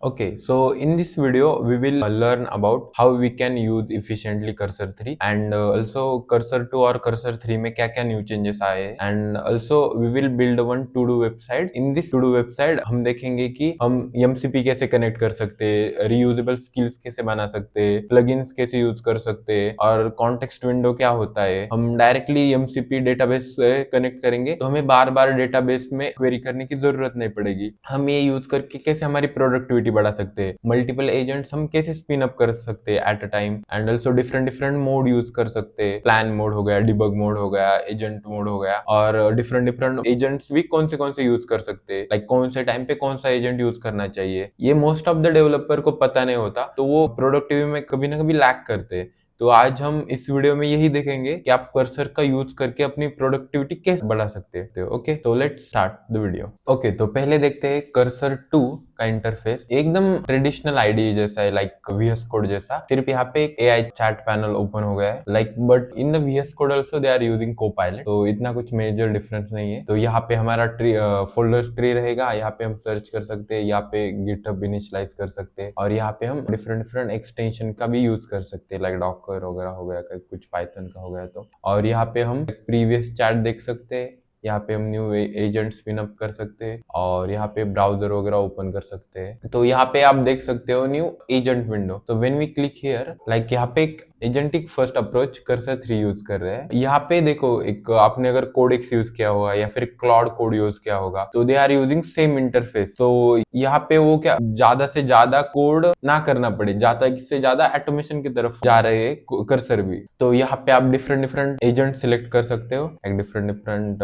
Okay, so in this video, we will learn about how we can use efficiently Cursor 3 and also Cursor 2 और Cursor 3 में क्या क्या new changes आए हैं and also we will build one to-do website. In this to-do website हम देखेंगे कि हम MCP कैसे connect कर सकते हैं, reusable skills कैसे बना सकते हैं, plugins कैसे use कर सकते हैं और context window क्या होता है. हम directly MCP database से connect करेंगे तो हमें बार बार database में query करने की जरूरत नहीं पड़ेगी. हम ये use करके कैसे हमारी productivity बढ़ा सकते हैं, मल्टीपल एजेंट्स हम कैसे स्पिन अप कर सकते हैं at a time and also different different mode use कर सकते हैं. प्लान मोड हो गया, डिबग मोड हो गया, एजेंट मोड हो गया और डिफरेंट डिफरेंट एजेंट्स भी कौन से यूज कर सकते हैं, लाइक कौन से टाइम पे कौन सा एजेंट यूज करना चाहिए. ये मोस्ट ऑफ द डेवलपर को पता नहीं होता तो वो प्रोडक्टिविटी में कभी ना कभी लैक करते हैं. तो आज हम इस वीडियो में यही देखेंगे कि आप कर्सर का यूज करके अपनी प्रोडक्टिविटी कैसे बढ़ा सकते हो. ओके, तो let's start the video. Okay, तो पहले देखते हैं कर्सर 2 का इंटरफेस. एकदम ट्रेडिशनल आईडी जैसा है, लाइक VS कोड जैसा, सिर्फ यहाँ पे एक AI चैट पैनल ओपन हो गया है. Like but in the VS code also they are using Copilot, तो इतना कुछ मेजर डिफरेंस नहीं है. तो यहाँ पे हमारा ट्री फोल्डर ट्री रहेगा, यहाँ पे हम सर्च कर सकते हैं, यहाँ पे गिटहब इनिशियलाइज कर सकते हैं और यहाँ पे हम डिफरेंट डिफरेंट एक्सटेंशन का भी यूज कर सकते हैं, लाइक डॉकर वगैरह हो गया, कुछ पाइथन का हो गया. तो और यहाँ पे हम प्रीवियस चैट देख सकते हैं, यहाँ पे हम न्यू एजेंट स्पिन अप कर सकते हैं और यहाँ पे ब्राउजर वगैरह ओपन कर सकते हैं. तो यहाँ पे आप देख सकते हो न्यू एजेंट विंडो. तो when we click here, like यहाँ पे एक agentic first approach Cursor 3 use कर रहे हैं. यहाँ पे देखो, एक आपने अगर कोडेक्स यूज किया होगा या फिर क्लाउड कोड यूज किया होगा तो they are using same interface. तो यहाँ पे वो क्या ज्यादा से ज्यादा कोड ना करना पड़े, ज्यादा से ज्यादा ऑटोमेशन की तरफ जा रहे हैं कर्सर भी. तो यहाँ पे आप डिफरेंट डिफरेंट एजेंट सिलेक्ट कर सकते हो, एक डिफरेंट डिफरेंट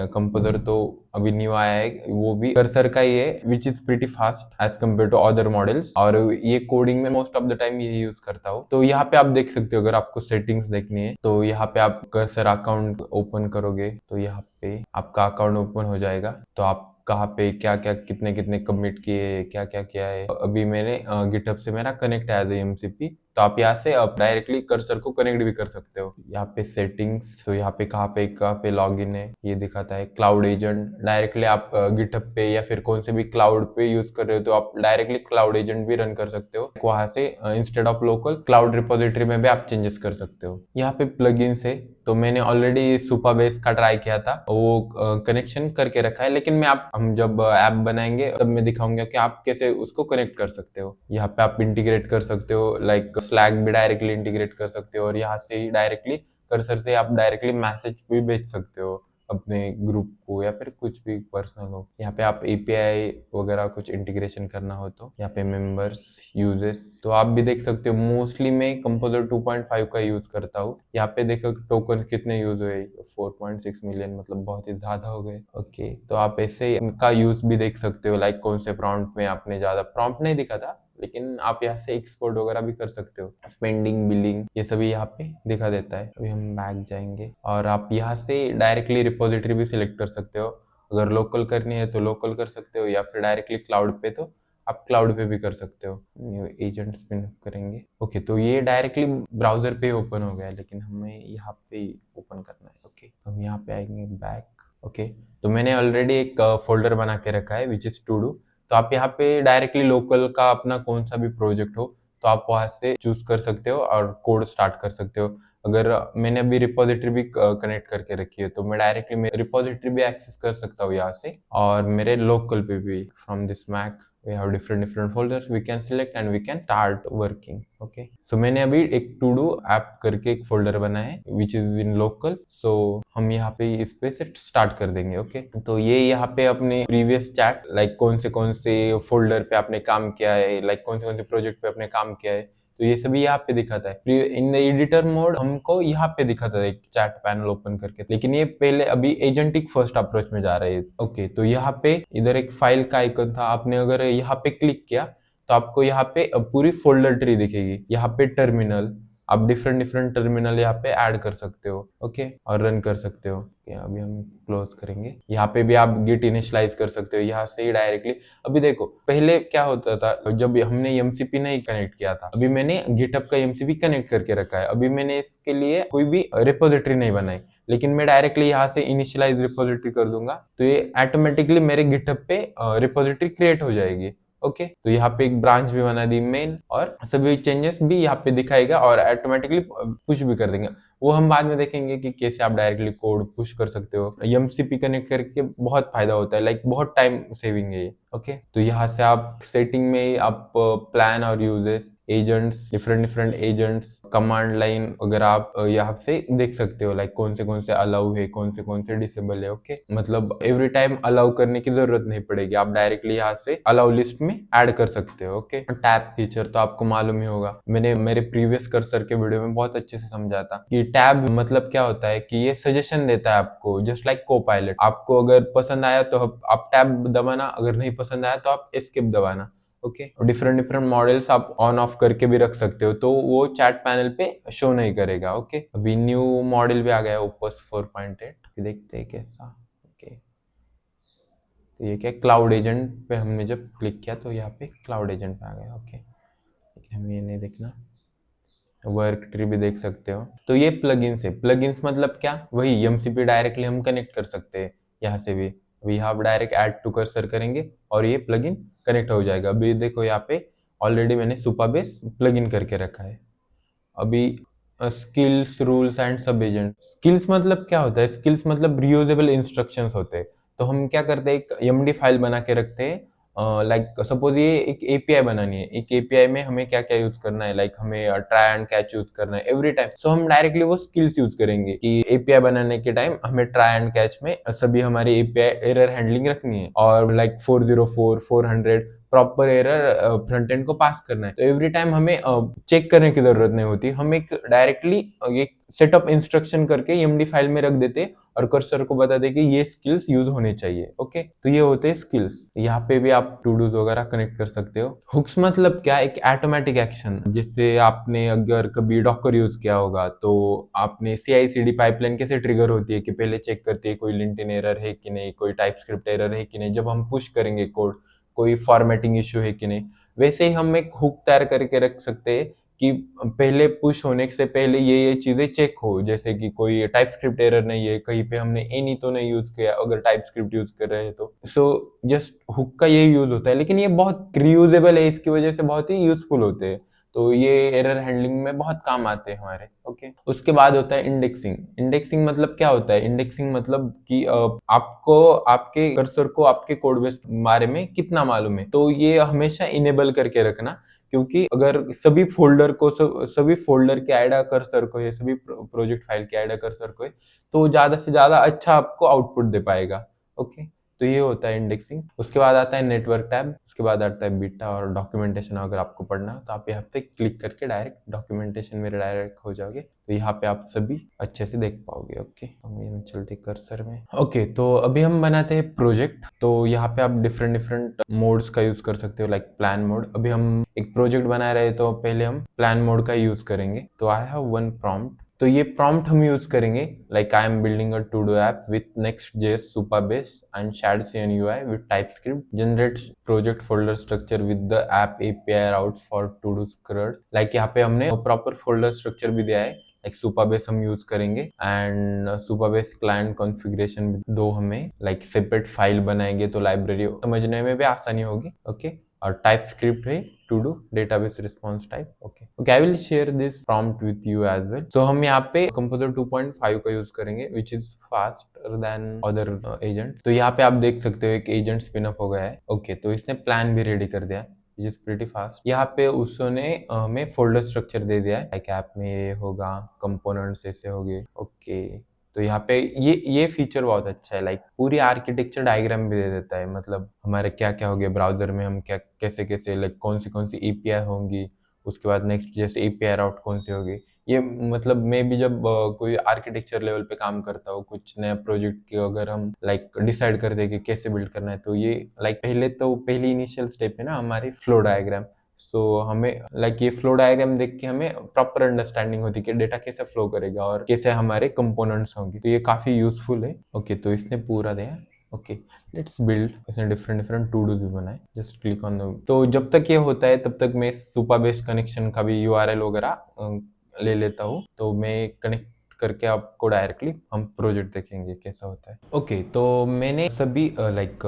कंपोजर तो अभी न्यू आया है, वो भी कर्सर का ही है, which is pretty fast as compare to other models. और ये कोडिंग में मोस्ट ऑफ द टाइम यही यूज करता हूँ. तो यहाँ पे आप देख सकते हो, अगर आपको सेटिंग्स देखनी है तो यहाँ पे आप कर्सर अकाउंट ओपन करोगे तो यहाँ पे आपका अकाउंट ओपन हो जाएगा. तो आप कहाँ पे क्या क्या कितने कितने कमिट किए, क्या क्या किया है. अभी मैंने गिटहब से मेरा कनेक्ट है एज MCP, तो आप यहाँ से आप डायरेक्टली कर्सर को कनेक्ट भी कर सकते हो. यहाँ पे सेटिंग्स, तो यहाँ पे कहाँ पे लॉगिन है ये दिखाता है. क्लाउड एजेंट, डायरेक्टली आप गिटहब पे या फिर कौन से भी क्लाउड पे यूज कर रहे हो तो आप डायरेक्टली क्लाउड एजेंट भी रन कर सकते हो. वहां से instead of local cloud repository में भी आप चेंजेस कर सकते हो. यहाँ पे प्लगइन्स है, तो मैंने ऑलरेडी सुपाबेस का ट्राई किया था, वो कनेक्शन करके रखा है, लेकिन मैं हम जब ऐप बनाएंगे तब मैं दिखाऊंगा कि आप कैसे उसको कनेक्ट कर सकते हो. यहाँ पे आप इंटीग्रेट कर सकते हो, लाइक स्लैक भी डायरेक्टली इंटीग्रेट कर सकते हो और यहाँ से ही डायरेक्टली कर्सर से आप डायरेक्टली मैसेज भी भेज सकते हो अपने ग्रुप को या फिर कुछ भी पर्सनल हो. यहाँ पे आप API वगैरह कुछ इंटीग्रेशन करना हो तो यहाँ पे मेंबर्स यूजेस, तो आप भी देख सकते हो. मोस्टली मैं कंपोजर 2.5 का यूज करता हूँ. यहाँ पे देखो टोकन कितने यूज हुए, 4.6 मिलियन, मतलब बहुत ही ज्यादा हो गए. ओके, तो आप ऐसे इनका यूज भी देख सकते हो, लाइक कौन से प्रॉम्प्ट में आपने ज्यादा प्रॉम्प्ट नहीं दिखा था, लेकिन आप यहाँ से एक्सपोर्ट वगैरह भी कर सकते हो. स्पेंडिंग, बिलिंग, ये सभी यहाँ पे दिखा देता है. अभी हम बैक जाएंगे और आप यहाँ से डायरेक्टली रिपोजिटरी भी सिलेक्ट कर सकते हो. अगर लोकल करनी है तो लोकल कर सकते हो या फिर डायरेक्टली क्लाउड पे तो आप क्लाउड पे भी कर सकते हो. न्यू एजेंट स्पिन करेंगे. ओके, तो ये डायरेक्टली ब्राउजर पे ओपन हो गया, लेकिन हमें यहाँ पे ओपन करना है. ओके, तो हम यहाँ पे आएंगे बैक. ओके, तो मैंने ऑलरेडी एक फोल्डर बना के रखा है विच इज टू डू. तो आप यहाँ पे डायरेक्टली लोकल का अपना कौन सा भी प्रोजेक्ट हो तो आप वहां से चूज कर सकते हो और कोड स्टार्ट कर सकते हो. अगर मैंने अभी रिपोजिटरी भी कनेक्ट करके रखी है तो मैं डायरेक्टली रिपोजिटरी भी एक्सेस कर सकता हूँ यहाँ से, और मेरे लोकल पे भी from this Mac we have different folders we can select and we can start working. okay, so मैंने अभी एक to do ऐप करके एक फोल्डर बना है which is in local, so हम यहाँ पे इस पे से स्टार्ट कर देंगे. ओके, तो ये यहाँ पे अपने प्रीवियस चैट, लाइक कौन से फोल्डर पे आपने काम किया है, लाइक कौन से प्रोजेक्ट पे आपने काम किया है, तो ये सभी यहाँ पे दिखाता है. इन द एडिटर मोड हमको यहाँ पे दिखाता है एक चैट पैनल ओपन करके, लेकिन ये पहले अभी एजेंटिक फर्स्ट अप्रोच में जा रहे हैं. ओके, तो यहाँ पे इधर एक फाइल का आइकन था, आपने अगर यहाँ पे क्लिक किया तो आपको यहाँ पे पूरी फोल्डर ट्री दिखेगी. यहाँ पे टर्मिनल, आप डिफरेंट टर्मिनल यहाँ पे ऐड कर सकते हो. ओके, और रन कर सकते हो. अभी हम क्लोज करेंगे. यहाँ पे भी आप गिट इनिशियलाइज कर सकते हो यहाँ से ही डायरेक्टली. अभी देखो, पहले क्या होता था जब हमने MCP नहीं कनेक्ट किया था, अभी मैंने गिटहब का MCP कनेक्ट करके रखा है. अभी मैंने इसके लिए कोई भी रिपोजिटरी नहीं बनाई, लेकिन मैं डायरेक्टली यहाँ से इनिशियलाइज रिपोजिटरी कर दूंगा तो ये ऑटोमेटिकली मेरे गिटहब पे रिपोजिटरी क्रिएट हो जाएगी. ओके, तो यहाँ पे एक ब्रांच भी बना दी मेन, और सभी चेंजेस भी यहाँ पे दिखाएगा और ऑटोमेटिकली पुश भी कर देंगे। वो हम बाद में देखेंगे कि कैसे आप डायरेक्टली कोड पुश कर सकते हो। एमसीपी कनेक्ट करके बहुत फायदा होता है, लाइक बहुत टाइम सेविंग है ये। ओके, तो यहाँ से आप सेटिंग में आप प्लान और uses, agents, different agents, command line वगैरह आप यहाँ से देख सकते हो, लाइक कौन से अलाउ है, कौन से डिसेबल है। ओके, मतलब एवरी टाइम अलाउ करने की जरूरत नहीं पड़ेगी, आप डायरेक्टली यहाँ से अलाउ लिस्ट में ऐड कर सकते हो। ओके, टैब फीचर तो आपको मालूम ही होगा, मैंने मेरे प्रीवियस कर्सर के वीडियो में बहुत अच्छे से समझा था कि टैब मतलब क्या होता है कि ये सजेशन देता है आपको, जस्ट लाइक को पायलट। आपको अगर पसंद आया तो आप टैब दबाना, अगर नहीं पसंद आया तो आप एस्केप दबाना। ओके, डिफरेंट मॉडल्स आप ऑन ऑफ करके भी रख सकते हो, तो वो चैट पैनल पे शो नहीं करेगा। ओके, अभी न्यू मॉडल भी आ गया है ओपस 4.8, देखते हैं कैसा। ओके, तो ये क्या, क्लाउड एजेंट पे हमने जब क्लिक किया तो यहाँ पे क्लाउड एजेंट पे आ गया। ओके, हमें ये नहीं देखना, वर्क ट्री भी देख सकते हो। तो ये प्लगइन्स है, प्लगइन्स मतलब क्या, वही एमसीपी डायरेक्टली हम कनेक्ट कर सकते हैं यहाँ से भी। अभी यहाँ डायरेक्ट ऐड टू कर्सर करेंगे और ये प्लगइन कनेक्ट हो जाएगा। अभी देखो यहाँ पे ऑलरेडी मैंने सुपाबेस प्लगइन करके रखा है। अभी स्किल्स, रूल्स एंड सब एजेंट। स्किल्स मतलब क्या होता है, स्किल्स मतलब रियूजेबल इंस्ट्रक्शंस होते हैं। तो हम क्या करते हैं, एक एमडी फाइल बना के रखते हैं। लाइक सपोज ये एक एपीआई बनानी है, एक एपीआई में हमें क्या क्या यूज करना है, लाइक हमें ट्राई एंड कैच यूज करना है एवरी टाइम। सो हम डायरेक्टली वो स्किल्स यूज करेंगे कि एपीआई बनाने के टाइम हमें ट्राई एंड कैच में सभी हमारी एपीआई एरर हैंडलिंग रखनी है, और like 404, 400 proper error front end को पास करना है। तो एवरी टाइम हमें चेक करने की जरूरत नहीं होती, हम एक डायरेक्टली एक सेटअप इंस्ट्रक्शन करके एमडी फाइल में रख देते और कर्सर को बता दे कि ये स्किल्स यूज होने चाहिए। ओके, तो ये होते हैं स्किल्स। यहाँ पे भी आप टू डूज वगैरह कनेक्ट कर सकते हो। हुक्स मतलब क्या, एक ऑटोमेटिक एक्शन, जिससे आपने अगर कभी डॉकर यूज किया होगा तो आपने CI/CD पाइपलाइन कैसे ट्रिगर होती है कि पहले चेक करती है कोई लिंटिन एरर है कि नहीं, कोई टाइपस्क्रिप्ट एरर है कि नहीं, जब हम पुश करेंगे कोड कोई फॉर्मेटिंग इश्यू है कि नहीं। वैसे ही हम एक हुक तैयार करके रख सकते हैं कि पहले पुश होने से पहले ये चीजें चेक हो, जैसे कि कोई टाइपस्क्रिप्ट एरर नहीं है, कहीं पे हमने एनी तो नहीं यूज किया अगर टाइपस्क्रिप्ट यूज कर रहे हैं तो। सो जस्ट हुक का ये यूज होता है, लेकिन ये बहुत रियूजेबल है, इसकी वजह से बहुत ही यूजफुल होते हैं। तो ये एरर हैंडलिंग में बहुत काम आते हैं हमारे। ओके, उसके बाद होता है इंडेक्सिंग। इंडेक्सिंग मतलब क्या होता है, इंडेक्सिंग मतलब कि आपको आपके कर्सर को आपके कोड बेस बारे में कितना मालूम है, तो ये हमेशा इनेबल करके रखना। क्योंकि अगर सभी फोल्डर को सभी फोल्डर के ऐड कर्सर को है, सभी प्रोजेक्ट फाइल के ऐड कर्सर को है, तो ज्यादा से ज्यादा अच्छा आपको आउटपुट दे पाएगा। ओके, तो ये होता है इंडेक्सिंग। उसके बाद आता है नेटवर्क टैब, उसके बाद आता है बीटा और डॉक्यूमेंटेशन। अगर आपको पढ़ना हो तो आप यहाँ पे क्लिक करके डायरेक्ट डॉक्यूमेंटेशन में डायरेक्ट हो जाओगे, तो यहाँ पे आप सभी अच्छे से देख पाओगे। ओके, हम चलते कर्सर में। ओके, तो अभी हम बनाते हैं प्रोजेक्ट। तो यहाँ पे आप डिफरेंट मोड्स का यूज कर सकते हो, लाइक प्लान मोड। अभी हम एक प्रोजेक्ट बना रहे हैं तो पहले हम प्लान मोड का यूज करेंगे। तो आई हैव वन प्रॉम्प्ट, तो ये प्रॉम्प्ट हम यूज करेंगे, like I am building a to do app with Next.js Supabase and Shadcn UI with TypeScript, generate project folder structure with the app API routes for to do CRUD। Like यहाँ पे हमने proper folder structure भी दिया है, like Supabase हम use करेंगे and Supabase client configuration दो हमें, लाइक सेपरेट फाइल बनाएंगे तो लाइब्रेरी समझने में भी आसानी होगी। ओके, और टाइप स्क्रिप्ट है to do database response type. Okay, I will share this prompt with you as well. So हम यहाँ पे कंपोजर 2.5 का यूज करेंगे which is faster than other agent. तो यहाँ पे आप देख सकते हो एक एजेंट स्पिन अप हो गया है। ओके, तो इसने प्लान भी रेडी कर दिया है विच इज प्रीटी फास्ट। यहाँ पे उसने हमें फोल्डर स्ट्रक्चर दे दिया है, लाइक ऐप में ये होगा, कंपोनेंट्स ऐसे हो गए। ओके, तो यहाँ पे ये फीचर बहुत अच्छा है, लाइक पूरी आर्किटेक्चर डायग्राम भी दे देता है, मतलब हमारे क्या क्या हो गया ब्राउजर में, हम क्या कैसे कैसे, लाइक कौन सी एपीआई होंगी, उसके बाद नेक्स्ट जैसे एपीआई राउट कौन सी होगी। ये मतलब मैं भी जब कोई आर्किटेक्चर लेवल पे काम करता हूँ, कुछ नया प्रोजेक्ट की अगर हम लाइक डिसाइड कर दे कि कैसे बिल्ड करना है, तो ये लाइक पहली इनिशियल स्टेप है ना हमारी फ्लो डायग्राम। सो हमें लाइक ये फ्लो डायग्राम देख के हमें प्रॉपर अंडरस्टैंडिंग होती है कि डेटा कैसे फ्लो करेगा और कैसे हमारे कंपोनेंट्स होंगे, तो ये काफी यूजफुल है। ओके, तो इसने पूरा दिया। Okay, let's build. इसने डिफरेंट टू डूज भी बनाए, जस्ट क्लिक ऑन द। तो जब तक ये होता है तब तक मैं सुपाबेस कनेक्शन का भी URL वगैरह ले लेता हूँ। तो मैं कनेक्ट करके आपको डायरेक्टली हम प्रोजेक्ट देखेंगे कैसा होता है। ओके, तो मैंने सभी लाइक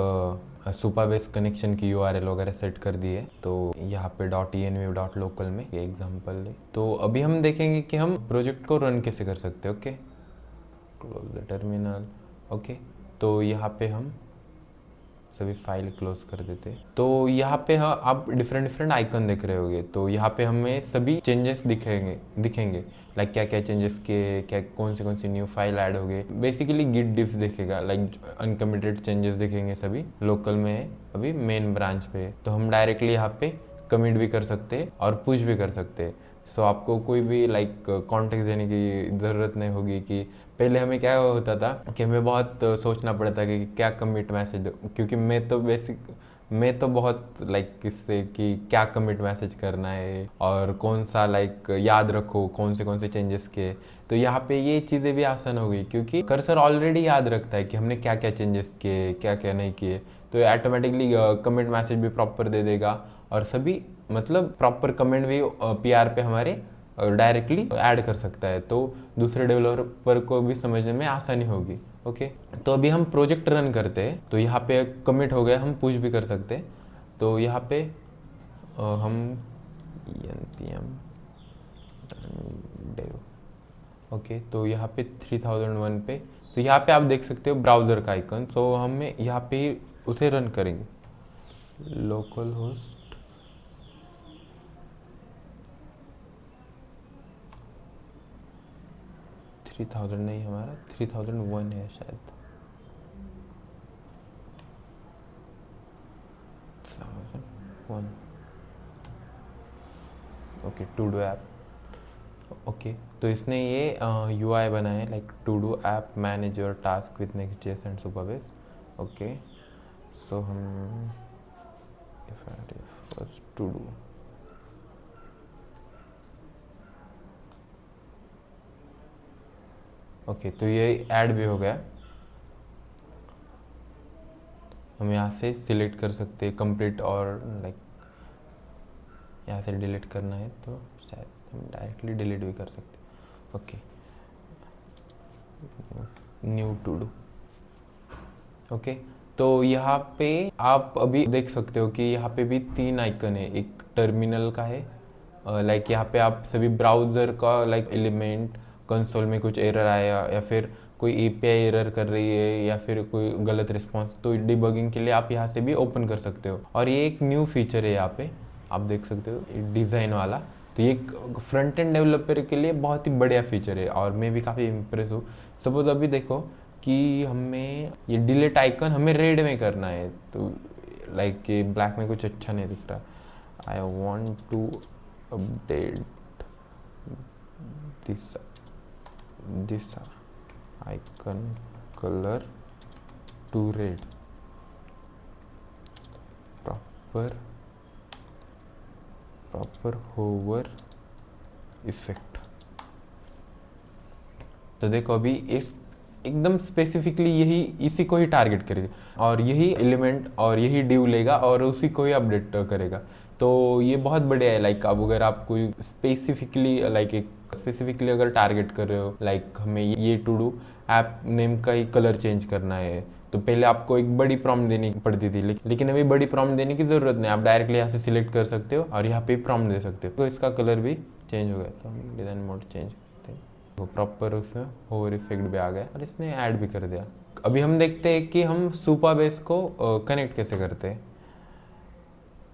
सुपाबेस कनेक्शन की URL वगैरह सेट कर दी है। तो यहाँ पे .env.local में ये एग्जांपल है। तो अभी हम देखेंगे कि हम प्रोजेक्ट को रन कैसे कर सकते हैं। Okay, close the terminal. Okay, तो यहाँ पे हम सभी फाइल क्लोज कर देते। तो यहाँ पे हाँ आप डिफरेंट आइकन देख रहे होंगे। तो यहाँ पे हमें सभी चेंजेस दिखेंगे लाइक क्या क्या चेंजेस के, क्या कौन सी न्यू फाइल ऐड हो गए। बेसिकली गिट डिफ दिखेगा, लाइक अनकमिटेड चेंजेस दिखेंगे सभी। लोकल में है, अभी मेन ब्रांच पे है। तो हम डायरेक्टली यहाँ पे कमिट भी कर सकते हैं और पुश भी कर सकते हैं। सो आपको कोई भी लाइक कॉन्टेक्स्ट देने की ज़रूरत नहीं होगी कि पहले हमें क्या होता था कि हमें बहुत सोचना पड़ता कि क्या कमिट मैसेज दो, क्योंकि मैं तो बहुत लाइक किससे कि क्या कमिट मैसेज करना है और कौन सा लाइक याद रखो कौन से चेंजेस किए। तो यहाँ पे ये चीज़ें भी आसान हो गई क्योंकि कर्सर ऑलरेडी याद रखता है कि हमने क्या क्या चेंजेस किए क्या क्या नहीं किए। तो ऑटोमेटिकली कमिट मैसेज भी प्रॉपर दे देगा और सभी मतलब प्रॉपर कमेंट भी PR पे हमारे डायरेक्टली ऐड कर सकता है। तो दूसरे डेवलपर को भी समझने में आसानी होगी। ओके, तो अभी हम प्रोजेक्ट रन करते हैं। तो यहाँ पे कमिट हो गया, हम पुश भी कर सकते हैं। तो यहाँ पे हम npm dev। ओके, तो यहाँ पे 3001 पे, तो यहाँ पे आप देख सकते हो ब्राउज़र का आइकन। सो हमें यहाँ पे ही उसे रन करेंगे। लोकल होस्ट 3000 नहीं, हमारा 3001 है शायद। 1001। Okay, to do app. Okay, तो इसने ये UI बनाया है like to do app manage your task with नेक्स्ट.js एंड सुपरबेस। ओके, सो हम फर्स्ट टू डू। ओके, तो ये ऐड भी हो गया। हम यहाँ से सिलेक्ट कर सकते हैं कंप्लीट और लाइक यहाँ से डिलीट करना है तो शायद हम डायरेक्टली डिलीट भी कर सकते हैं। Okay, new to do. Okay, तो यहाँ पे आप अभी देख सकते हो कि यहाँ पे भी 3 आइकन है। एक टर्मिनल का है, लाइक यहाँ पे आप सभी ब्राउज़र का लाइक एलिमेंट कंसोल में कुछ एरर आया या फिर कोई API एरर कर रही है या फिर कोई गलत रिस्पॉन्स, तो डिबगिंग के लिए आप यहाँ से भी ओपन कर सकते हो। और ये एक न्यू फीचर है, यहाँ पे आप देख सकते हो डिज़ाइन वाला। तो ये फ्रंट एंड डेवलपर के लिए बहुत ही बढ़िया फीचर है और मैं भी काफ़ी इम्प्रेस हूँ। सपोज अभी देखो कि हमें ये डिलीट आइकन हमें रेड में करना है, तो लाइक ये ब्लैक में कुछ अच्छा नहीं दिख रहा। I want to update this icon colour to red, proper hover effect. तो देखो अभी इस एकदम स्पेसिफिकली यही इसी को ही टारगेट करेगा और यही एलिमेंट और यही डिव लेगा और उसी को ही अपडेट करेगा। तो ये बहुत बढ़िया है। लाइक अब अगर आप कोई स्पेसिफिकली अगर टारगेट कर रहे हो, लाइक हमें ये टू डू ऐप नेम का ही कलर चेंज करना है, तो पहले आपको एक बड़ी प्रॉम्प्ट देनी पड़ती थी, लेकिन अभी बड़ी प्रॉम्प्ट देने की ज़रूरत नहीं। आप डायरेक्टली यहाँ से सिलेक्ट कर सकते हो और यहाँ पे प्रॉम्प्ट दे सकते हो। तो इसका कलर भी चेंज हो गया, तो हम डिज़ाइन मोड चेंज करते हैं। तो प्रॉपर उसमें होवर इफेक्ट भी आ गया और इसने ऐड भी कर दिया। अभी हम देखते हैं कि हम सुपाबेस को कनेक्ट कैसे करते हैं।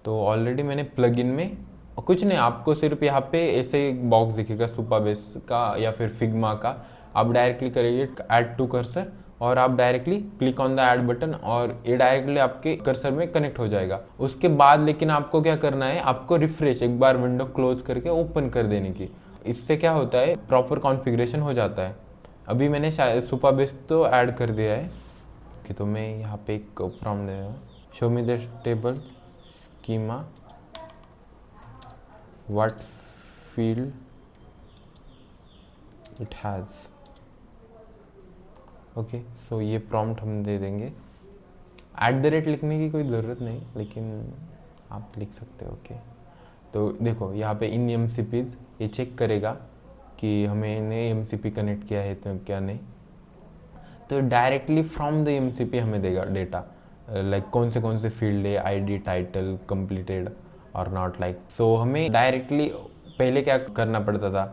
तो ऑलरेडी मैंने प्लगइन में कुछ नहीं, आपको सिर्फ यहाँ पे ऐसे एक बॉक्स दिखेगा सुपाबेस का या फिर फिग्मा का। आप डायरेक्टली करेंगे ऐड टू कर्सर और आप directly click on the add button और ये डायरेक्टली आपके कर्सर में कनेक्ट हो जाएगा। उसके बाद लेकिन आपको क्या करना है, आपको रिफ्रेश एक बार विंडो क्लोज करके ओपन कर देने की। इससे क्या होता है, प्रॉपर कॉन्फ़िगरेशन हो जाता है। अभी मैंने सुपाबेस तो ऐड कर दिया है कि तो मैं यहाँ पे एक प्रॉम्प्ट दे रहा हूँ, show me the table schema what field it has. Okay, so ये प्रॉम्प्ट हम दे देंगे। @ लिखने की कोई ज़रूरत नहीं, लेकिन आप लिख सकते हो। ओके, तो देखो यहाँ पे इन MCPs ये चेक करेगा कि हमने एमसीपी कनेक्ट किया है तो क्या नहीं, तो डायरेक्टली फ्रॉम द एमसीपी हमें देगा डेटा, लाइक कौन से फील्ड है, आईडी, टाइटल, कंप्लीटेड और नॉट, लाइक सो हमें डायरेक्टली पहले क्या करना पड़ता था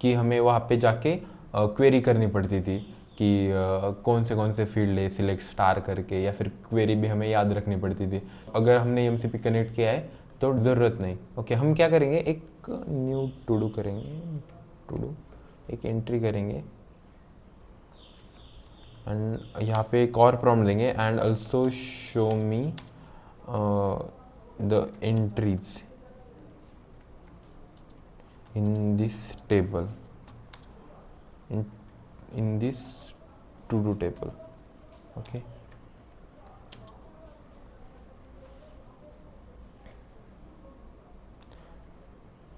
कि हमें वहाँ पे जाके क्वेरी करनी पड़ती थी कि कौन से फील्ड है, सिलेक्ट स्टार करके, या फिर क्वेरी भी हमें याद रखनी पड़ती थी। अगर हमने एमसीपी कनेक्ट किया है तो ज़रूरत नहीं। ओके, हम क्या करेंगे, एक न्यू टू डू करेंगे, टू डू एक एंट्री करेंगे एंड यहाँ पे एक और प्रॉम्प्ट देंगे, and also show me the entries in this table, in this to do table। Okay,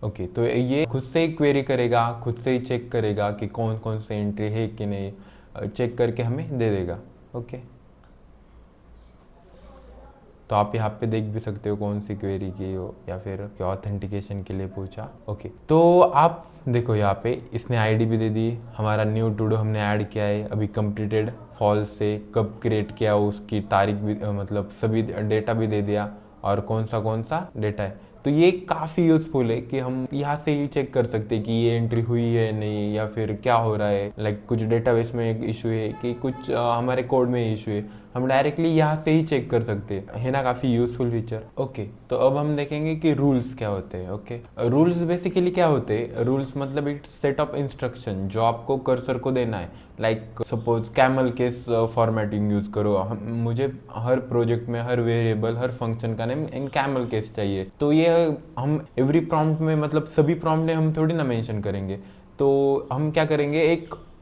okay, तो ये खुद से ही क्वेरी करेगा, खुद से ही चेक करेगा कि कौन से एंट्री है कि नहीं, चेक करके हमें दे देगा। ओके, तो आप यहाँ पे देख भी सकते हो कौन सी क्वेरी की हो, या फिर क्या ऑथेंटिकेशन के लिए पूछा। ओके, तो आप देखो यहाँ पे इसने आईडी भी दे दी, हमारा न्यू टू डू हमने ऐड किया है, अभी कंप्लीटेड फॉल्स से कब क्रिएट किया उसकी तारीख भी, मतलब सभी डेटा भी दे दिया, और कौन सा डेटा है। तो ये काफ़ी यूज़फुल है कि हम यहाँ से ही चेक कर सकते हैं कि ये एंट्री हुई है नहीं, या फिर क्या हो रहा है, लाइक कुछ डेटाबेस में एक इशू है कि कुछ हमारे कोड में इशू है, हम डायरेक्टली यहाँ से ही चेक कर सकते हैं, है ना, काफ़ी यूज़फुल फीचर। ओके, तो अब हम देखेंगे कि रूल्स क्या होते हैं। ओके, रूल्स बेसिकली क्या होते हैं, रूल्स मतलब एक सेट ऑफ इंस्ट्रक्शन जो आपको कर्सर को देना है। Like suppose camel case formatting use करो, मुझे हर प्रोजेक्ट में हर वेरिएबल, हर फंक्शन का नेम इन कैमल केस चाहिए, तो ये हम एवरी प्रॉम्प्ट में, मतलब सभी प्रॉम्प्ट में हम थोड़ी ना मेंशन करेंगे, तो हम क्या करेंगे,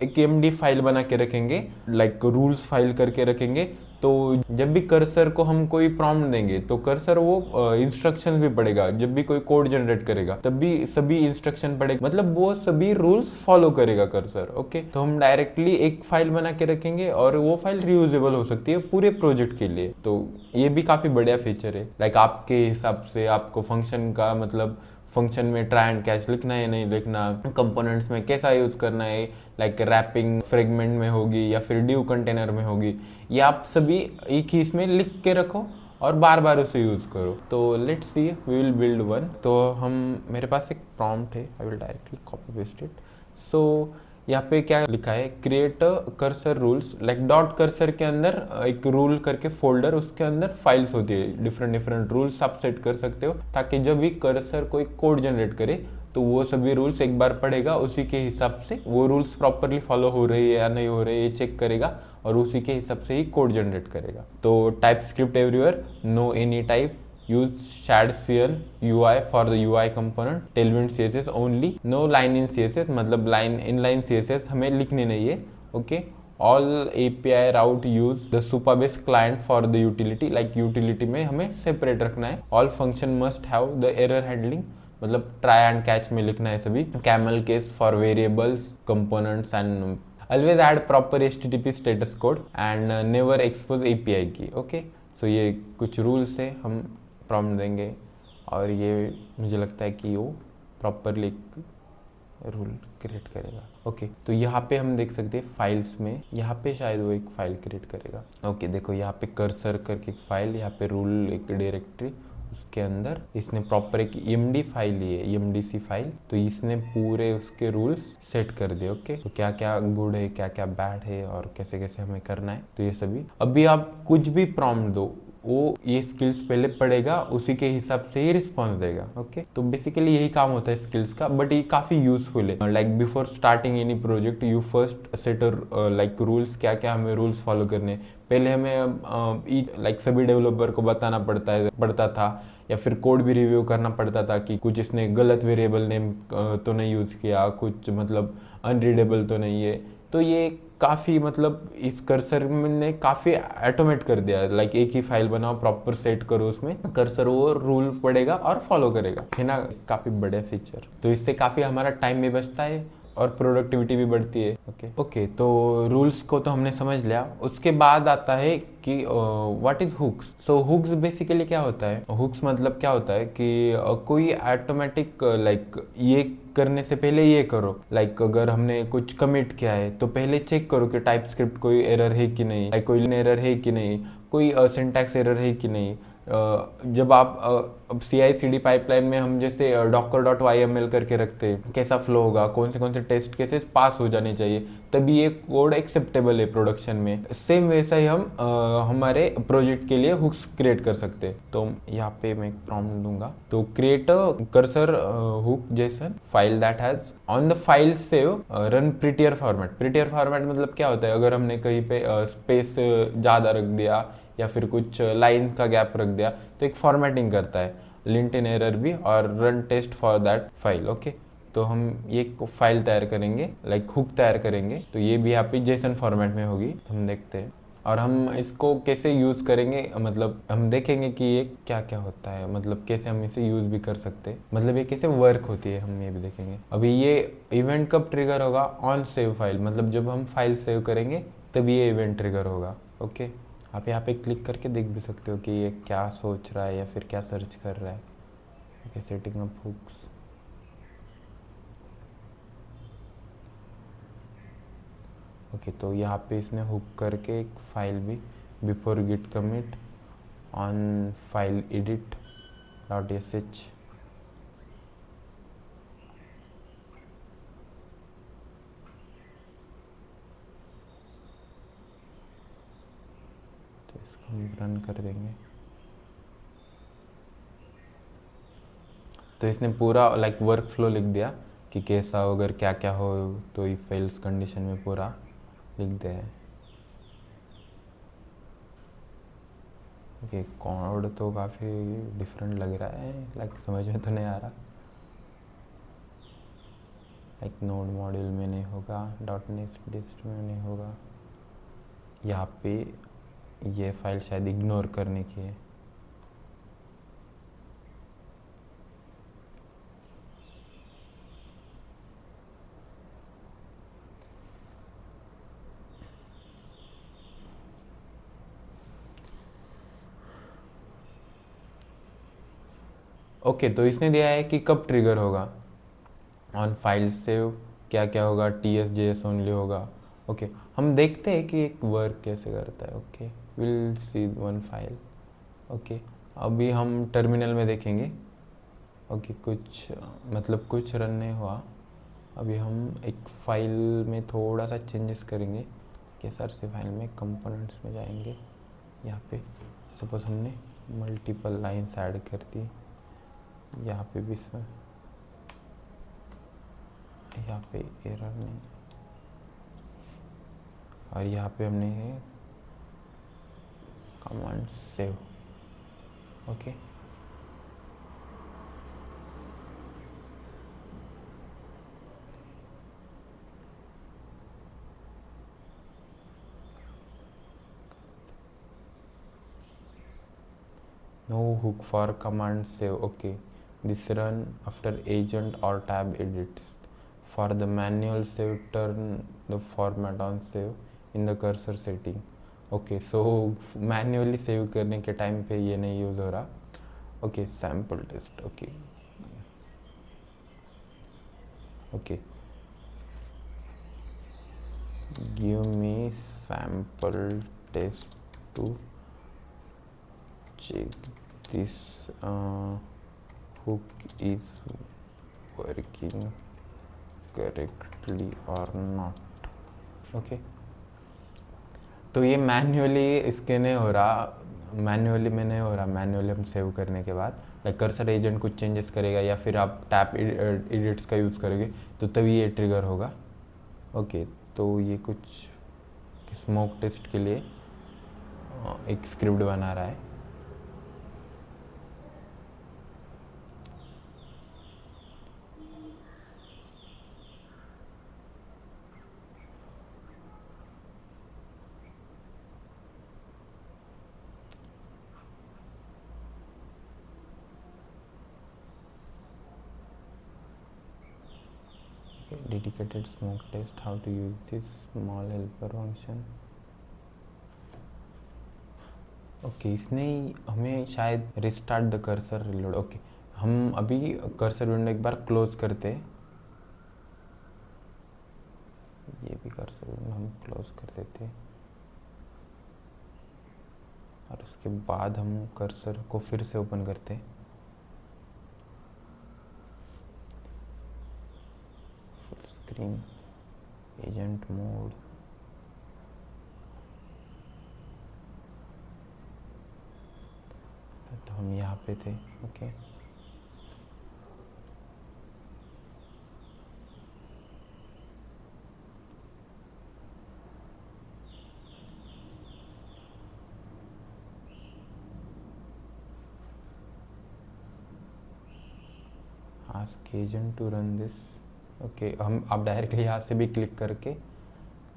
एक एमडी फाइल बना के रखेंगे, लाइक रूल्स फाइल करके रखेंगे। तो जब भी कर्सर को हम कोई प्रॉम्प्ट देंगे तो कर्सर वो इंस्ट्रक्शंस भी पढ़ेगा, जब भी कोई कोड जनरेट करेगा तब भी सभी इंस्ट्रक्शन पढ़ेगा, मतलब वो सभी रूल्स फॉलो करेगा कर्सर। ओके, तो हम डायरेक्टली एक फाइल बना के रखेंगे और वो फाइल रियूजेबल हो सकती है पूरे प्रोजेक्ट के लिए। तो ये भी काफ़ी बढ़िया फीचर है, लाइक आपके हिसाब से आपको फंक्शन का, मतलब फंक्शन में ट्राई एंड कैच लिखना है नहीं लिखना, कंपोनेंट्स में कैसा यूज़ करना है, लाइक रैपिंग फ्रेगमेंट में होगी या फिर ड्यू कंटेनर में होगी, ये आप सभी एक ही इसमें लिख के रखो और बार बार उसे यूज़ करो। तो let's see, we will build one. तो मेरे पास एक प्रॉम्प्ट है, I will directly copy paste it. So यहाँ पे क्या लिखा है, create cursor rules, like dot cursor के अंदर एक रूल करके फोल्डर, उसके अंदर फाइल्स होती है, डिफरेंट रूल्स आप सेट कर सकते हो, ताकि जब भी कर्सर कोई कोड जनरेट करे तो वो सभी रूल्स एक बार पढ़ेगा, उसी के हिसाब से वो रूल्स प्रॉपरली फॉलो हो रही है या नहीं हो रही है ये चेक करेगा, और उसी के हिसाब से ही कोड जनरेट करेगा। तो TypeScript everywhere, no any type, use shadcn UI for the UI component, tailwind CSS only, no line in CSS, मतलब line inline CSS हमें लिखनी नहीं है। Okay, all API route use the Supabase client for the utility, like utility में हमें separate रखना है। all function must have the error handling, मतलब try and catch में लिखना है सभी। camel case for variables, components and always add proper HTTP status code and never expose API की। ओके, सो ये कुछ रूल्स है, हम प्रॉम्प्ट देंगे और ये मुझे लगता है कि वो प्रॉपरली रूल क्रिएट करेगा। ओके, तो यहाँ पे हम देख सकते हैं फाइल्स में, यहाँ पे शायद वो एक फाइल क्रिएट करेगा। ओके, देखो यहाँ पे कर्सर करके एक फाइल, यहाँ पे रूल एक डायरेक्टरी, उसके अंदर इसने प्रॉपर एक एमडी फाइल ली है, एमडीसी फाइल, तो इसने पूरे उसके रूल्स सेट कर दिए। ओके, तो क्या क्या गुड है, क्या क्या बैड है और कैसे कैसे हमें करना है, तो ये सभी। अभी आप कुछ भी प्रॉम्प्ट दो, वो ये स्किल्स पहले पढ़ेगा, उसी के हिसाब से ही रिस्पॉन्स देगा। ओके, तो बेसिकली यही काम होता है स्किल्स का, बट ये काफ़ी यूजफुल है। Like before starting any project you first set like rules, क्या क्या हमें रूल्स फॉलो करने, पहले हमें लाइक सभी डेवलपर को बताना पड़ता था, या फिर कोड भी रिव्यू करना पड़ता था कि कुछ इसने गलत वेरिएबल नेम तो नहीं यूज़ किया, कुछ मतलब अनरीडेबल तो नहीं है। तो ये काफ़ी, मतलब इस कर्सर ने काफ़ी ऑटोमेट कर दिया, लाइक एक ही फाइल बनाओ, प्रॉपर सेट करो, उसमें कर्सर वो रूल पढ़ेगा और फॉलो करेगा, है ना, काफ़ी बढ़िया फीचर। तो इससे काफ़ी हमारा टाइम भी बचता है और प्रोडक्टिविटी भी बढ़ती है। ओके ओके, तो रूल्स को तो हमने समझ लिया। उसके बाद आता है कि what is hooks. So hooks basically क्या होता है, हुक्स मतलब क्या होता है कि कोई ऑटोमेटिक लाइक ये करने से पहले ये करो, लाइक अगर हमने कुछ कमिट किया है तो पहले चेक करो कि टाइप स्क्रिप्ट कोई एरर है कि नहीं, लाइक कोई एरर है कि नहीं, कोई सिंटैक्स एरर है कि नहीं। जब आप अब CI/CD पाइपलाइन में हम जैसे docker.yml करके रखते हैं, कैसा फ्लो होगा, कौन से टेस्ट केसेस पास हो जाने चाहिए, तभी ये कोड एक्सेप्टेबल है प्रोडक्शन में। सेम वैसा ही हम हमारे प्रोजेक्ट के लिए हुक्स क्रिएट कर सकते हैं। तो यहाँ पे मैं एक प्रॉम्प्ट दूंगा, तो create a cursor hook JSON file that has on the file save run prettier format. Prettier format मतलब क्या होता है, अगर हमने कहीं पे स्पेस ज़्यादा रख दिया या फिर कुछ लाइन का गैप रख दिया तो एक फॉर्मेटिंग करता है, लिंट इन एरर भी, और run test for that file. Okay, तो हम ये फाइल तैयार करेंगे, लाइक हुक तैयार करेंगे, तो ये भी यहाँ पे जेसन फॉर्मेट में होगी। तो हम देखते हैं और हम इसको कैसे यूज़ करेंगे, मतलब हम देखेंगे कि ये क्या क्या होता है, मतलब कैसे हम इसे यूज़ भी कर सकते हैं, मतलब ये कैसे वर्क होती है, हम ये भी देखेंगे। अभी ये इवेंट कब ट्रिगर होगा, ऑन सेव फाइल, मतलब जब हम फाइल सेव करेंगे तभी ये इवेंट ट्रिगर होगा। ओके, आप यहाँ पे क्लिक करके देख भी सकते हो कि ये क्या सोच रहा है या फिर क्या सर्च कर रहा है। Okay, setting up hooks. Okay, तो यहाँ पे इसने हुक करके एक फाइल भी, before git commit on file edit dot sh। तो इसको हम रन कर देंगे। तो इसने पूरा लाइक वर्क फ्लो लिख दिया कि कैसा अगर क्या क्या हो, तो इफ फेल्स कंडीशन में पूरा लिख दिया है। ओके, कोड तो काफ़ी डिफरेंट लग रहा है, लाइक समझ में तो नहीं आ रहा। लाइक नोड मॉड्यूल में नहीं होगा, डॉट नेट डिस्ट में नहीं होगा, यहाँ पे ये फाइल शायद इग्नोर करने की है। ओके, तो इसने दिया है कि कब ट्रिगर होगा, ऑन फाइल सेव क्या क्या होगा, TSJS ओनली होगा। ओके, हम देखते हैं कि एक वर्क कैसे करता है। Okay, will see one file. Okay, अभी हम टर्मिनल में देखेंगे। ओके, कुछ मतलब कुछ रन नहीं हुआ। अभी हम एक फाइल में थोड़ा सा चेंजेस करेंगे कि सर से फाइल में कंपोनेंट्स में जाएंगे। यहाँ पे सपोज हमने मल्टीपल लाइन्स ऐड कर दी, यहाँ पे भी सर, यहाँ पे एरर नहीं, और यहाँ पे हमने command save. Okay, no hook for command save. Okay, this run after agent or tab edits. For the manual save, turn the format on save in the cursor setting. Okay, so manually save करने के time पे ये नहीं use हो रहा। Okay, sample test. Okay okay, give me sample test to check this hook is working correctly or not. Okay, तो ये manually इसके नहीं हो रहा, मैन्युअली में नहीं हो रहा। मैन्युअली हम सेव करने के बाद लाइक कर्सर एजेंट कुछ चेंजेस करेगा या फिर आप टैप एडिट्स का यूज़ करोगे तो तभी ये ट्रिगर होगा। ओके, तो ये कुछ स्मोक टेस्ट के लिए एक स्क्रिप्ट बना रहा है। dedicated smoke test, how to use this small helper function. Okay इसने हमें शायद restart the cursor reload. Okay हम अभी कर्सर विंडो एक बार क्लोज करते हैं. ये भी कर्सर विंडो हम क्लोज कर देते हैं और उसके बाद हम कर्सर को फिर से ओपन करते हैं. Full screen agent mode. तो हम यहाँ पे थे. Okay ask agent to run this. Okay हम आप डायरेक्टली यहाँ से भी क्लिक करके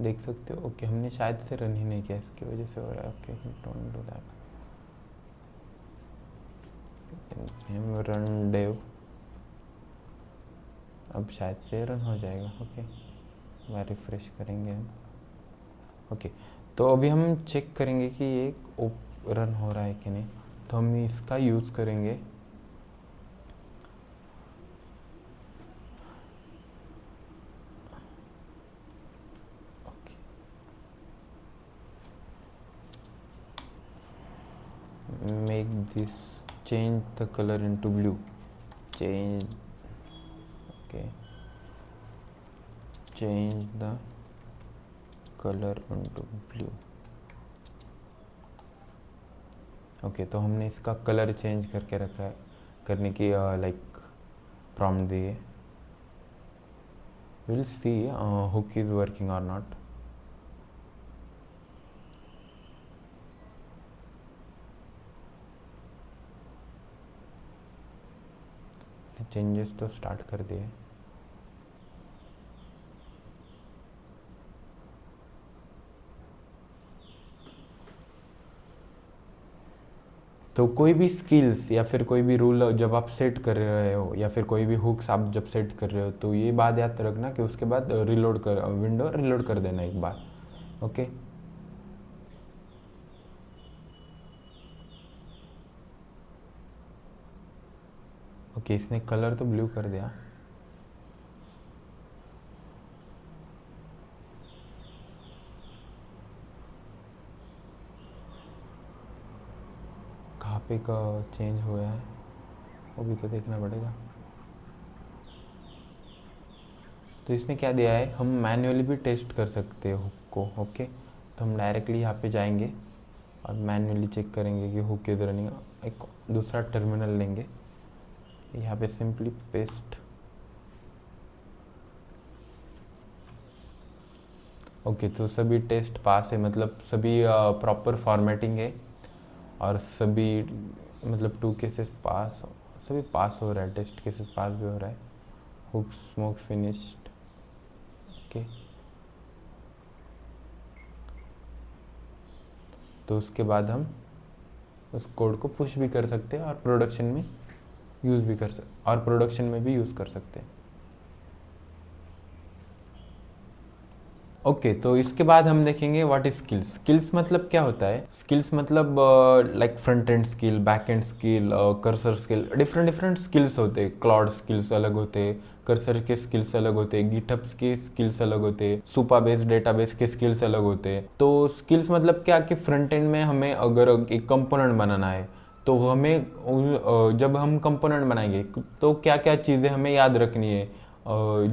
देख सकते हो. ओके हमने शायद से रन ही नहीं किया, इसकी वजह से हो रहा है. Okay don't do that. Run dev. अब शायद से रन हो जाएगा. ओके मैं रिफ्रेश करेंगे हम. ओके तो अभी हम चेक करेंगे कि ये रन हो रहा है कि नहीं. तो हम इसका यूज़ करेंगे. Make this, change the color into blue. Change, okay, change the color into blue. Okay तो हमने इसका कलर चेंज करके रखा है, करने की लाइक प्रॉम्प्ट दी है. Will see hook is working और नॉट. चेंजेस तो स्टार्ट कर दिए. तो कोई भी स्किल्स या फिर कोई भी रूल जब आप सेट कर रहे हो या फिर कोई भी हुक्स आप जब सेट कर रहे हो तो ये बात याद रखना कि उसके बाद रिलोड कर विंडो रिलोड कर देना एक बार. ओके ओके इसने कलर तो ब्लू कर दिया. कहाँ पे का चेंज हुआ है वो भी तो देखना पड़ेगा. तो इसने क्या दिया है, हम मैन्युअली भी टेस्ट कर सकते हैं हुक को. ओके तो हम डायरेक्टली यहाँ पे जाएंगे और मैन्युअली चेक करेंगे कि हुक इज रनिंग. एक दूसरा टर्मिनल लेंगे, यहाँ पे सिंपली पेस्ट. ओके तो सभी टेस्ट पास है, मतलब सभी प्रॉपर फॉर्मेटिंग है और सभी मतलब 2 केसेस पास, सभी पास हो रहा है. टेस्ट केसेस पास भी हो रहा है. Hook smoke finished. ओके तो उसके बाद हम उस कोड को पुश भी कर सकते हैं और प्रोडक्शन में यूज़ भी कर सकते और प्रोडक्शन में भी यूज़ कर सकते हैं. ओके तो इसके बाद हम देखेंगे व्हाट इज स्किल्स. स्किल्स मतलब क्या होता है. स्किल्स मतलब like front end skill, back and skill, cursor skill, different skills होते हैं. क्लाउड स्किल्स अलग होते हैं, कर्सर के स्किल्स अलग होते हैं, गिटहब्स के स्किल्स अलग होते हैं, सुपा बेस डेटाबेस के स्किल्स अलग होते हैं. तो स्किल्स मतलब क्या कि फ्रंट एंड में हमें अगर एक कंपोनेंट बनाना है तो हमें जब हम कंपोनेंट बनाएंगे तो क्या क्या चीज़ें हमें याद रखनी है.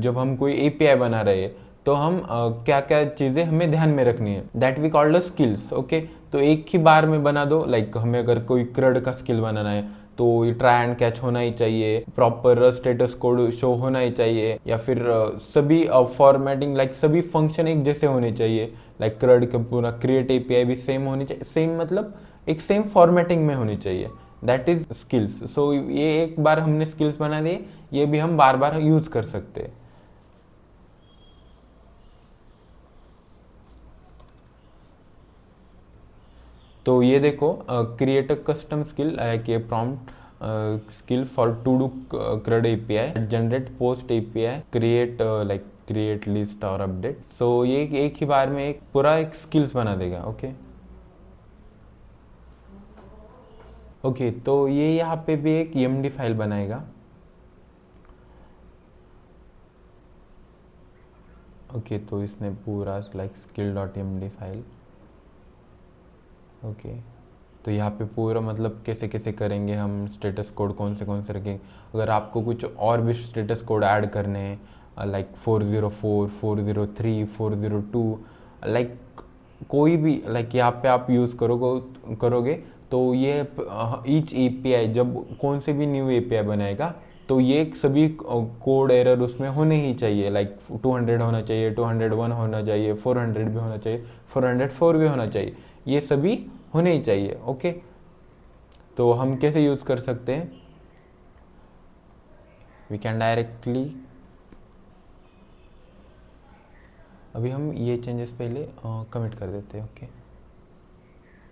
जब हम कोई एपीआई बना रहे हैं तो हम क्या क्या चीज़ें हमें ध्यान में रखनी है. That we called skills. Okay तो एक ही बार में बना दो. लाइक हमें अगर कोई क्रड का स्किल बनाना है तो ये ट्राई एंड कैच होना ही चाहिए, प्रॉपर स्टेटस कोड शो होना ही चाहिए, या फिर सभी फॉर्मेटिंग लाइक सभी फंक्शन एक जैसे होने चाहिए. लाइक क्रड का पूरा क्रिएट एपीआई भी सेम होनी चाहिए. सेम मतलब एक सेम फॉर्मेटिंग में होनी चाहिए. That is skills. सो ये एक बार हमने स्किल्स बना दिए, ये भी हम बार बार यूज कर सकते हैं. तो ये देखो क्रिएट अ कस्टम स्किल के prompt skill for to do CRUD API, generate post API, create like create list और अपडेट। सो ये एक ही बार में एक पूरा एक स्किल्स बना देगा। ओके ओके, तो ये यहाँ पे भी एक emd फाइल बनाएगा। ओके तो इसने पूरा like skill dot emd file. Okay तो यहाँ पे पूरा मतलब कैसे कैसे करेंगे हम, स्टेटस कोड कौन से रखेंगे। अगर आपको कुछ और भी स्टेटस कोड ऐड करने हैं लाइक 404, 403, 402, लाइक कोई भी लाइक यहाँ पे आप यूज़ करोगे तो ये ईच एपीआई जब कौन से भी न्यू एपीआई बनाएगा तो ये सभी कोड एरर उसमें होने ही चाहिए। लाइक 200 होना चाहिए, 201 होना चाहिए, 400 भी होना चाहिए, 404 भी होना चाहिए, ये सभी होने ही चाहिए। ओके तो हम कैसे यूज़ कर सकते हैं, वी कैन डायरेक्टली, अभी हम ये चेंजेस पहले कमिट कर देते हैं। ओके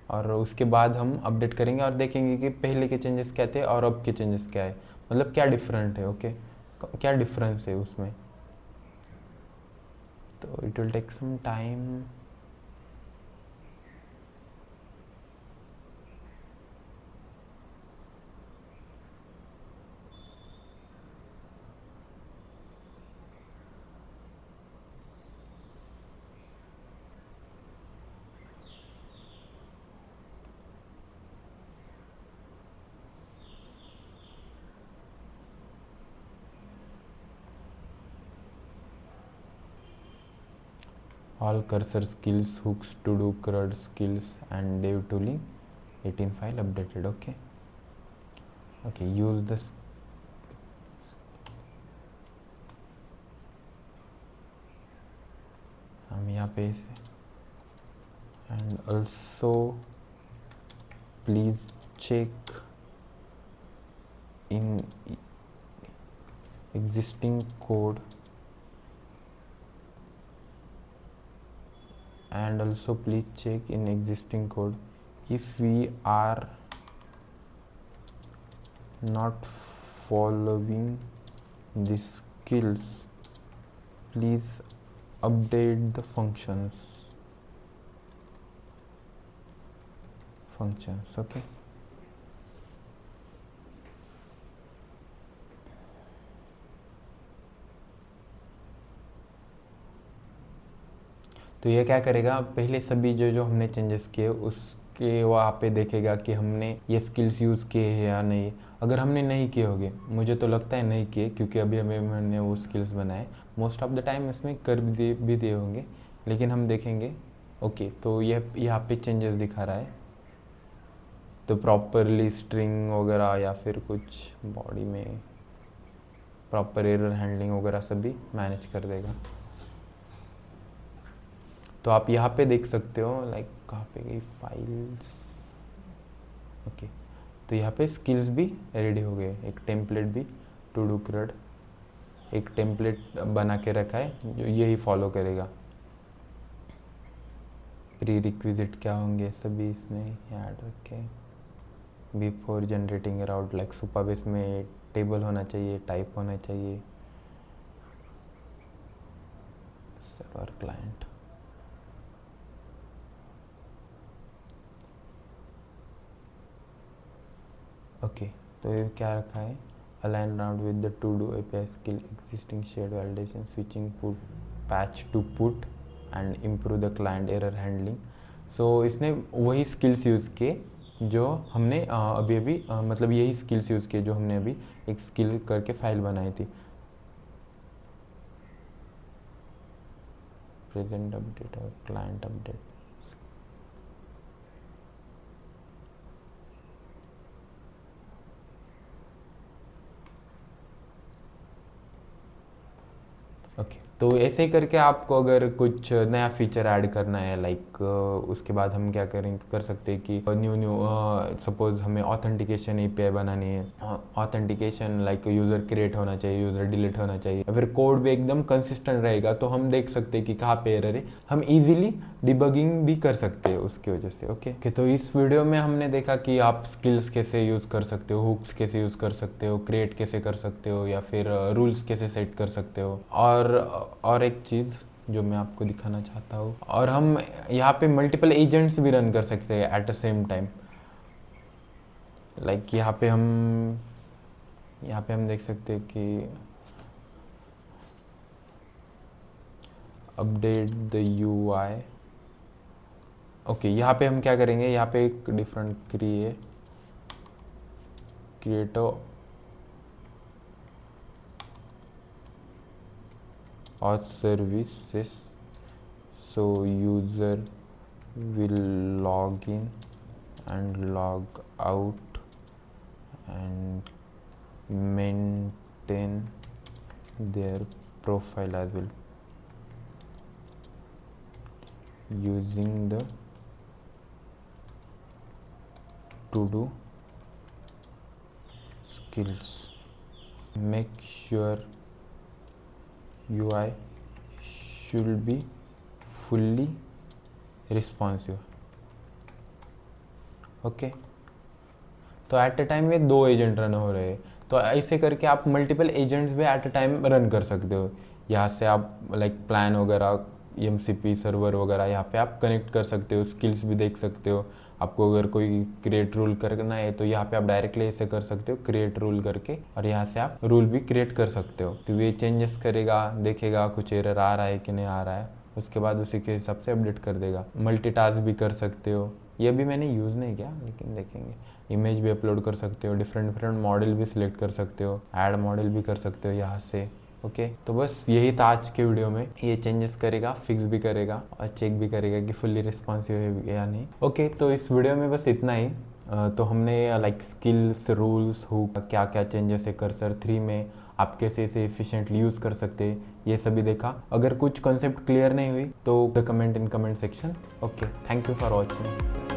और उसके बाद हम अपडेट करेंगे और देखेंगे कि पहले के चेंजेस क्या थे और अब के चेंजेस क्या है, मतलब क्या डिफरेंट है। ओके क्या डिफरेंस है उसमें। तो it will take some time. All cursor skills, hooks, to do, CRUD skills and dev tooling 18 file updated. Okay okay, use this, हम यहाँ पे and also please check in existing code and also please check in existing code if we are not following these skills, please update the functions। Okay तो ये क्या करेगा, पहले सभी जो जो हमने चेंजेस किए उसके वहाँ पे देखेगा कि हमने ये स्किल्स यूज़ किए हैं या नहीं। अगर हमने नहीं किए होंगे, मुझे तो लगता है नहीं किए क्योंकि अभी हमें हमने वो स्किल्स बनाए, मोस्ट ऑफ द टाइम इसमें कर भी दिए होंगे, लेकिन हम देखेंगे। ओके तो ये यहाँ पे चेंजेस दिखा रहा है, तो प्रॉपरली स्ट्रिंग वगैरह या फिर कुछ बॉडी में प्रॉपर एरर हैंडलिंग वगैरह सभी मैनेज कर देगा। तो आप यहाँ पे देख सकते हो लाइक कहाँ पे गई फाइल्स। ओके तो यहाँ पे स्किल्स भी रेडी हो गए, एक टेम्पलेट भी टू डू CRUD एक टेम्पलेट बना के रखा है जो यही फॉलो करेगा। प्री रिक्विजिट क्या होंगे सभी इसमें ऐड रखे, बिफोर जनरेटिंग राउट लाइक सुपरबेस में टेबल होना चाहिए, टाइप होना चाहिए, सर्वर क्लाइंट। ओके तो ये क्या रखा है, align round with the to do API skill, existing shared validation, switching put patch to put and improve the client error handling. So इसने वही स्किल्स यूज़ किए जो हमने अभी मतलब यही स्किल्स यूज़ किए जो हमने अभी एक स्किल करके फाइल बनाई थी। प्रेजेंट अपडेट और क्लाइंट अपडेट। ओके तो ऐसे ही करके आपको अगर कुछ नया फीचर ऐड करना है लाइक उसके बाद हम क्या कर सकते हैं कि न्यू सपोज हमें ऑथेंटिकेशन API बनानी है, ऑथेंटिकेशन लाइक यूज़र क्रिएट होना चाहिए, यूज़र डिलीट होना चाहिए, फिर कोड भी एकदम कंसिस्टेंट रहेगा तो हम देख सकते हैं कि कहाँ पे एरर है, हम इजीली डिबगिंग भी कर सकते हैं उसकी वजह से। ओके तो इस वीडियो में हमने देखा कि आप स्किल्स कैसे यूज़ कर सकते हो, हुक्स कैसे यूज़ कर सकते हो, क्रिएट कैसे कर सकते हो या फिर रूल्स कैसे सेट कर सकते हो, और और एक चीज़ जो मैं आपको दिखाना चाहता हूँ, और हम यहाँ पे मल्टीपल एजेंट्स भी रन कर सकते हैं at the same time. Like यहाँ पे हम देख सकते हैं कि अपडेट द UI। ओके, यहाँ पे हम क्या करेंगे, यहाँ पे एक डिफरेंट क्रिएटर और services, so user will log in and log out and maintain their profile as well using the to do skills. Make sure UI should be fully responsive. Okay, तो एट अ टाइम में 2 agent run हो रहे हैं, तो ऐसे करके आप multiple agents भी एट अ टाइम रन कर सकते हो। यहाँ से आप लाइक प्लान वगैरह, MCP सर्वर वगैरह यहाँ पे आप कनेक्ट कर सकते हो, स्किल्स भी देख सकते हो। आपको अगर कोई क्रिएट रूल करना है तो यहाँ पे आप डायरेक्टली ऐसे कर सकते हो, क्रिएट रूल करके, और यहाँ से आप रूल भी क्रिएट कर सकते हो। तो ये चेंजेस करेगा, देखेगा कुछ एरर आ रहा है कि नहीं आ रहा है, उसके बाद उसी के हिसाब से अपडेट कर देगा। मल्टीटास्क भी कर सकते हो, ये भी मैंने यूज़ नहीं किया लेकिन देखेंगे। इमेज भी अपलोड कर सकते हो, डिफरेंट मॉडल भी सिलेक्ट कर सकते हो, ऐड मॉडल भी कर सकते हो यहाँ से। ओके, तो बस यही था आज के वीडियो में। ये चेंजेस करेगा, फिक्स भी करेगा और चेक भी करेगा कि फुल्ली रिस्पॉन्सिव है या नहीं। ओके, तो इस वीडियो में बस इतना ही। तो हमने लाइक स्किल्स, रूल्स, हुक, क्या क्या चेंजेस है कर्सर 3 में, आप कैसे इसे एफिशिएंटली यूज़ कर सकते हैं, ये सभी देखा। अगर कुछ कॉन्सेप्ट क्लियर नहीं हुई तो comment in comment section. Okay, thank you for watching.